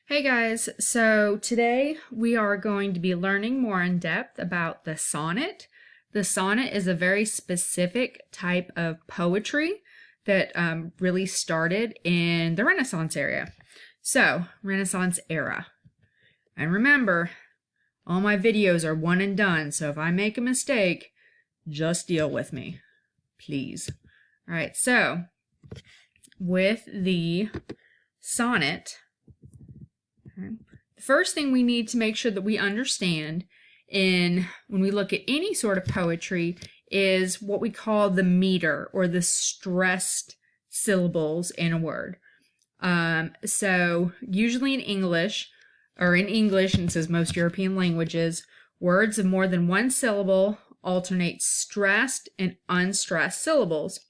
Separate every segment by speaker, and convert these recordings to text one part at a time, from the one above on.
Speaker 1: Hey guys, so today we are going to be learning more in depth about the sonnet. The sonnet is a very specific type of poetry that really started in the Renaissance era. Renaissance era. And remember, all my videos are one and done, so if I make a mistake, just deal with me, please. All right, so with the sonnet, the first thing we need to make sure that we understand when we look at any sort of poetry is what we call the meter or the stressed syllables in a word. So usually in English, and says most European languages, words of more than one syllable alternate stressed and unstressed syllables.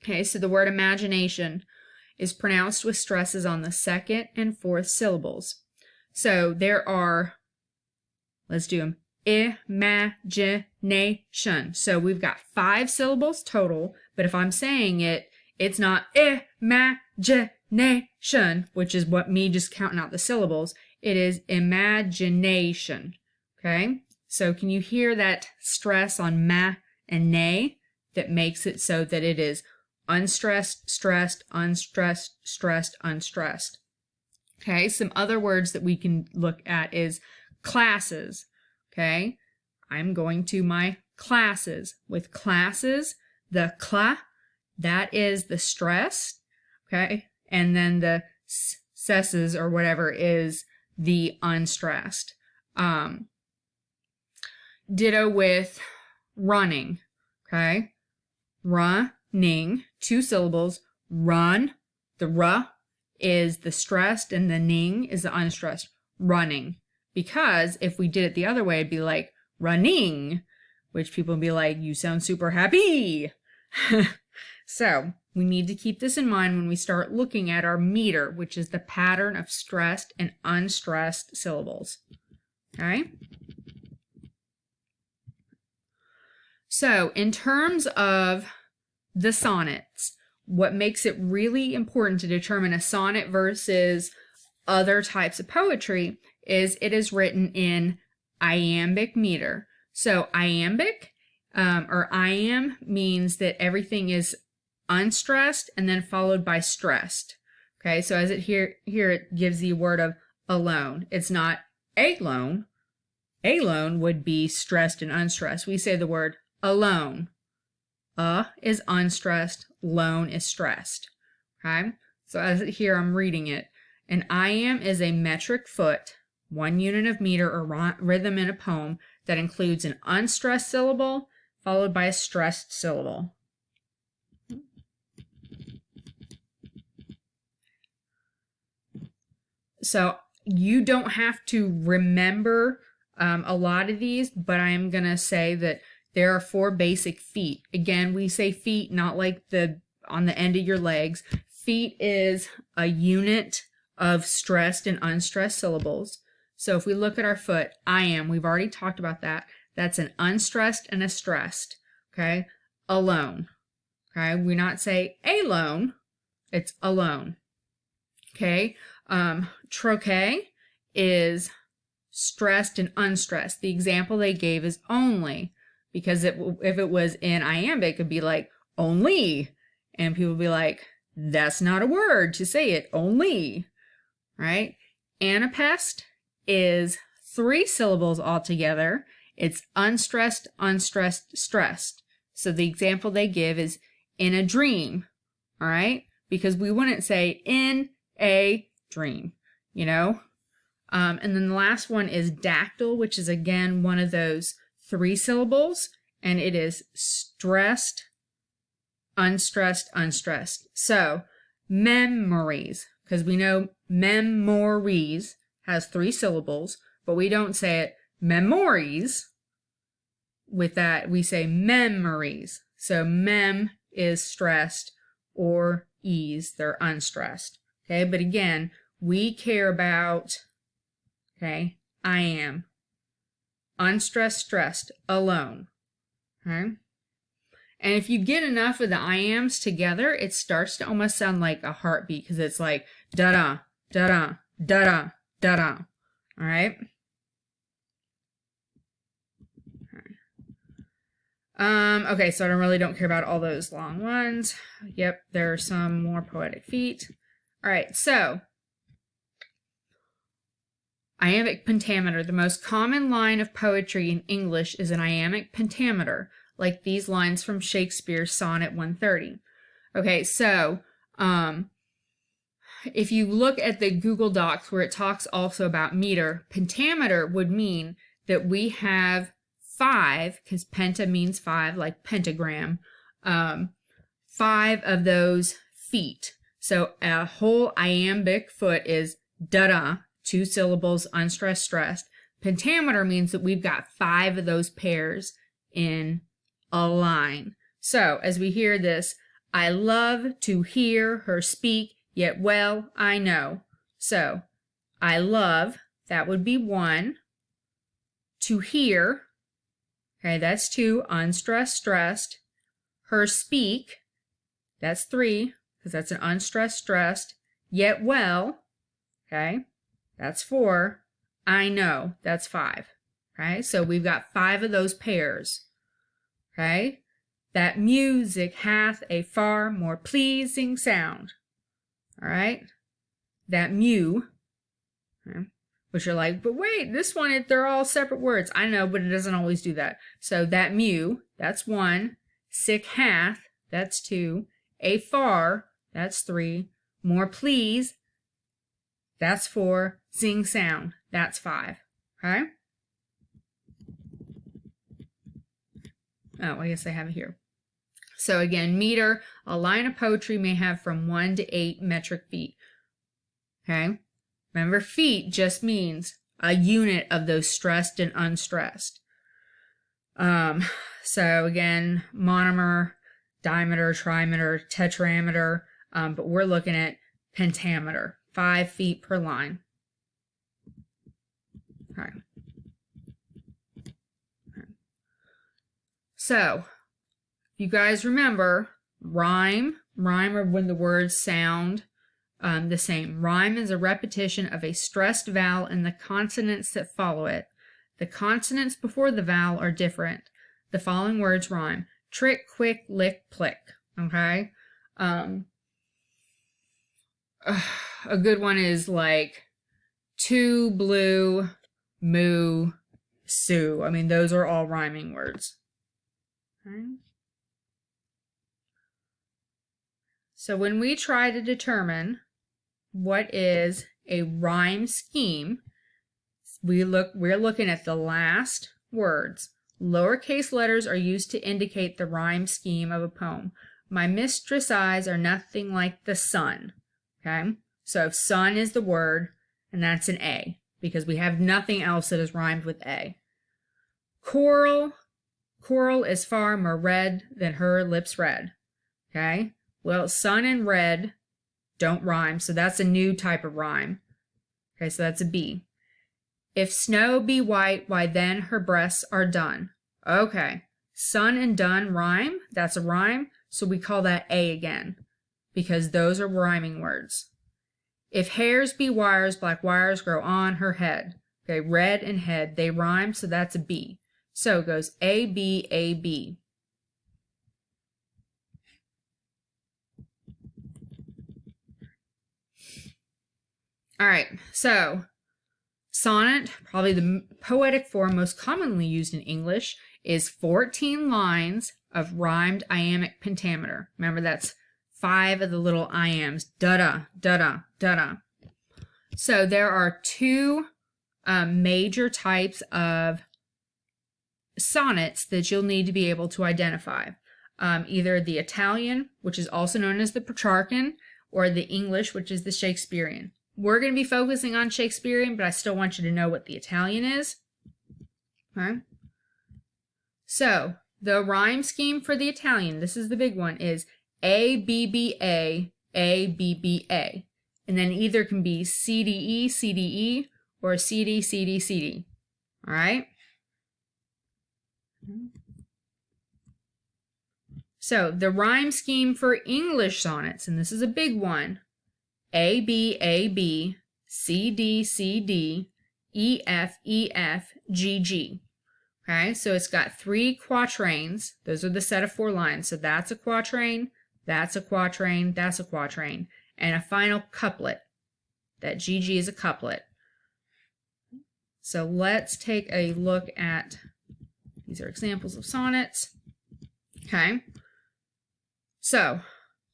Speaker 1: Okay, so the word imagination is pronounced with stresses on the second and fourth syllables. So there are, let's do them, imagination. So we've got 5 syllables total, but if I'm saying it, it's not imagination, which is what me just counting out the syllables. It is imagination, okay? So can you hear that stress on ma and nay that makes it so that it is unstressed, stressed, unstressed, stressed, unstressed. Okay, some other words that we can look at is classes. Okay, I'm going to my classes. With classes, the cla, that is the stressed, okay, and then the sesses or whatever is the unstressed. Ditto with running, okay, running, 2 syllables, run, the r is the stressed and the ning is the unstressed, running. Because if we did it the other way, it'd be like running, which people would be like, you sound super happy. So we need to keep this in mind when we start looking at our meter, which is the pattern of stressed and unstressed syllables. Okay? So in terms of the sonnets, what makes it really important to determine a sonnet versus other types of poetry is it is written in iambic meter. So iambic or iamb means that everything is unstressed and then followed by stressed. Okay, so as it here it gives the word of alone. It's not alone. Alone would be stressed and unstressed. We say the word alone. Is unstressed, lone is stressed. Okay, so as here I'm reading it. An iamb is a metric foot, 1 unit of meter or rhythm in a poem that includes an unstressed syllable followed by a stressed syllable. So you don't have to remember a lot of these, but I am going to say that there are 4 basic feet. Again, we say feet, not like on the end of your legs. Feet is a unit of stressed and unstressed syllables. So if we look at our foot, iamb, we've already talked about that. That's an unstressed and a stressed. Okay, alone. Okay, we not say alone, it's alone. Okay, trochee is stressed and unstressed. The example they gave is only. Because if it was in iambic, it'd be like, only. And people would be like, that's not a word to say it, only. Right? Anapest is 3 syllables altogether. It's unstressed, unstressed, stressed. So the example they give is in a dream. All right? Because we wouldn't say in a dream, you know? And then the last one is dactyl, which is again one of those 3 syllables, and it is stressed, unstressed, unstressed. So memories, because we know memories has 3 syllables, but we don't say it memories. With that, we say memories. So mem is stressed or ease, they're unstressed. Okay, but again, we care about, okay, I am. Unstressed, stressed, alone. Okay? And if you get enough of the iambs together, it starts to almost sound like a heartbeat because it's like da-da, da-da, da-da, da-da. All right? Okay, so I really don't care about all those long ones. Yep, there are some more poetic feet. All right, so iambic pentameter. The most common line of poetry in English is an iambic pentameter, like these lines from Shakespeare's Sonnet 130. Okay, so if you look at the Google Docs where it talks also about meter, pentameter would mean that we have 5, because penta means 5, like pentagram, 5 of those feet. So a whole iambic foot is da-da, 2 syllables, unstressed, stressed. Pentameter means that we've got 5 of those pairs in a line. So as we hear this, I love to hear her speak, yet well I know. So I love, that would be 1. To hear, okay, that's 2, unstressed, stressed. Her speak, that's 3, because that's an unstressed, stressed. Yet well, okay, that's 4. I know, that's 5. Okay, so we've got 5 of those pairs. Okay, that music hath a far more pleasing sound. All right, that mew, okay, which are like, but wait, this one, they're all separate words. I know, but it doesn't always do that. So that mew, that's 1. Sick hath, that's 2. A far, that's 3. More please, that's 4. Sing sound, that's 5. Okay? Oh, I guess I have it here. So again, meter, a line of poetry may have from 1 to 8 metric feet. Okay? Remember, feet just means a unit of those stressed and unstressed. So again, monomer, diameter, trimeter, tetrameter, but we're looking at pentameter, 5 feet per line. Okay. So, you guys remember, rhyme are when the words sound the same. Rhyme is a repetition of a stressed vowel and the consonants that follow it. The consonants before the vowel are different. The following words rhyme: trick, quick, lick, plick. Okay? A good one is like two, blue, moo, sue. I mean, those are all rhyming words. Okay? So when we try to determine what is a rhyme scheme, we're looking at the last words. Lowercase letters are used to indicate the rhyme scheme of a poem. My mistress' eyes are nothing like the sun. Okay? So sun is the word, and that's an A, because we have nothing else that is rhymed with A. Coral is far more red than her lips red. Okay? Well, sun and red don't rhyme, so that's a new type of rhyme. Okay, so that's a B. If snow be white, why then her breasts are dun. Okay, sun and dun rhyme, that's a rhyme, so we call that A again, because those are rhyming words. If hairs be wires, black wires grow on her head. Okay, red and head, they rhyme, so that's a B. So it goes A, B, A, B. All right, so sonnet, probably the poetic form most commonly used in English, is 14 lines of rhymed iambic pentameter. Remember, that's 5 of the little iambs, da-da, da-da, da-da. So there are 2 major types of sonnets that you'll need to be able to identify. Either the Italian, which is also known as the Petrarchan, or the English, which is the Shakespearean. We're going to be focusing on Shakespearean, but I still want you to know what the Italian is. Okay. So, the rhyme scheme for the Italian, this is the big one, is A, B, B, A, B, B, A. And then either can be C, D, E, C, D, E, or C, D, C, D, C, D. All right? So, the rhyme scheme for English sonnets, and this is a big one, A, B, C, D, C, D, E, F, E, F, G, G. Okay, so it's got 3 quatrains. Those are the set of 4 lines. So that's a quatrain, that's a quatrain, that's a quatrain, and a final couplet. That GG is a couplet. So let's take a look at, these are examples of sonnets. Okay, so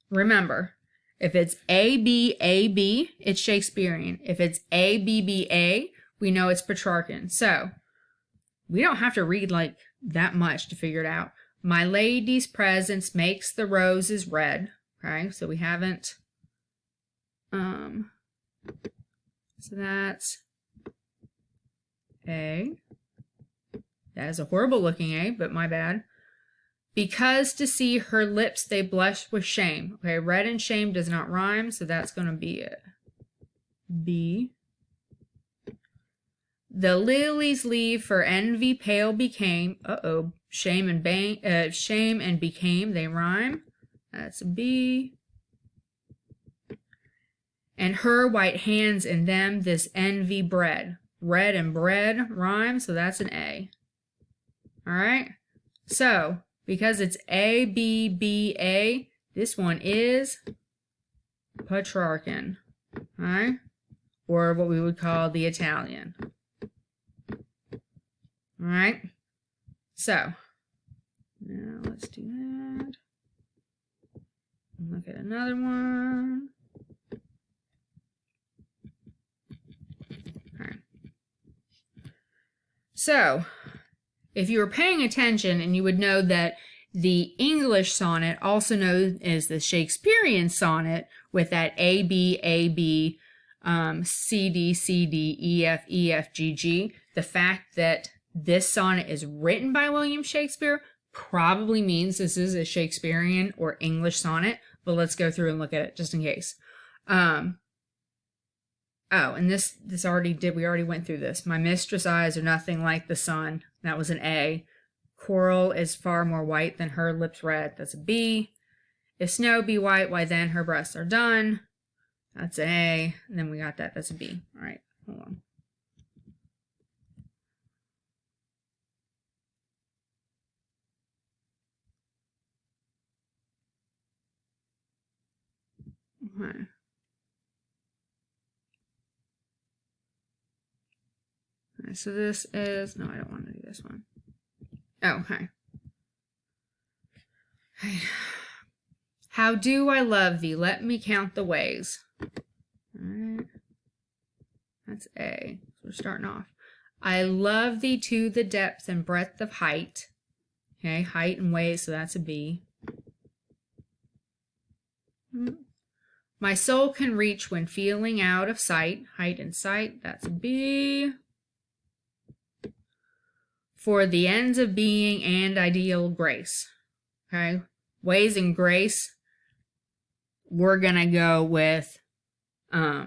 Speaker 1: remember, if it's A, B, A, B, it's Shakespearean. If it's A, B, B, A, we know it's Petrarchan. So we don't have to read like that much to figure it out. My lady's presence makes the roses red. Okay, so we haven't, so that's A. That is a horrible looking A, but my bad. Because to see her lips they blush with shame. Okay, red and shame does not rhyme, so that's going to be a B. The lilies leave for envy pale became. Shame and became, they rhyme. That's a B. And her white hands in them this envy bred. Red and bread rhyme, so that's an A. All right. So because it's A, B, B, A, this one is Petrarchan. All right. Or what we would call the Italian. All right. So now let's do that. Look at another one. All right. So if you were paying attention, and you would know that the English sonnet, also known as the Shakespearean sonnet, with that A, B, A, B, C, D, C, D, E, F, E, F, G, G, the fact that this sonnet is written by William Shakespeare probably means this is a Shakespearean or English sonnet, but let's go through and look at it just in case. Oh, and this we already went through this. My mistress' eyes are nothing like the sun. That was an A. Coral is far more white than her lips red. That's a B. If snow be white, why then her breasts are done. That's an A. And then we got that. That's a B. All right, hold on. Okay. Okay, so this is, no, I don't want to do this one. Oh, okay. How do I love thee? Let me count the ways. All right. That's A. So we're starting off. I love thee to the depth and breadth of height. Okay, height and ways, so that's a B. My soul can reach when feeling out of sight. Height and sight, that's a B. For the ends of being and ideal grace. Okay, ways and grace, we're gonna go with yeah.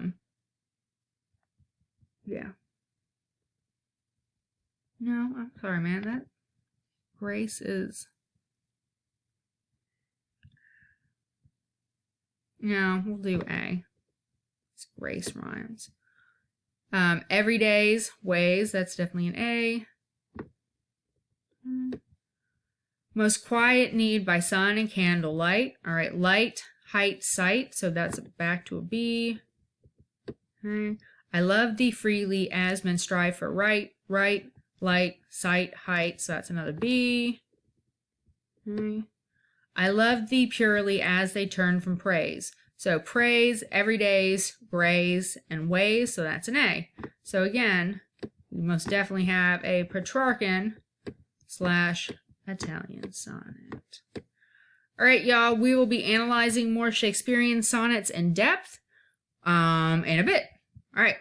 Speaker 1: No, I'm sorry, man. That grace is, no, we'll do A. It's grace rhymes. Everyday's ways, that's definitely an A. Most quiet need by sun and candle light. All right, light, height, sight. So that's back to a B. Okay. I love thee freely as men strive for right, light, sight, height. So that's another B. Okay. I love thee purely as they turn from praise. So praise, everydays, grays, and ways. So that's an A. So again, we most definitely have a Petrarchan / Italian sonnet. All right, y'all, we will be analyzing more Shakespearean sonnets in depth in a bit. All right.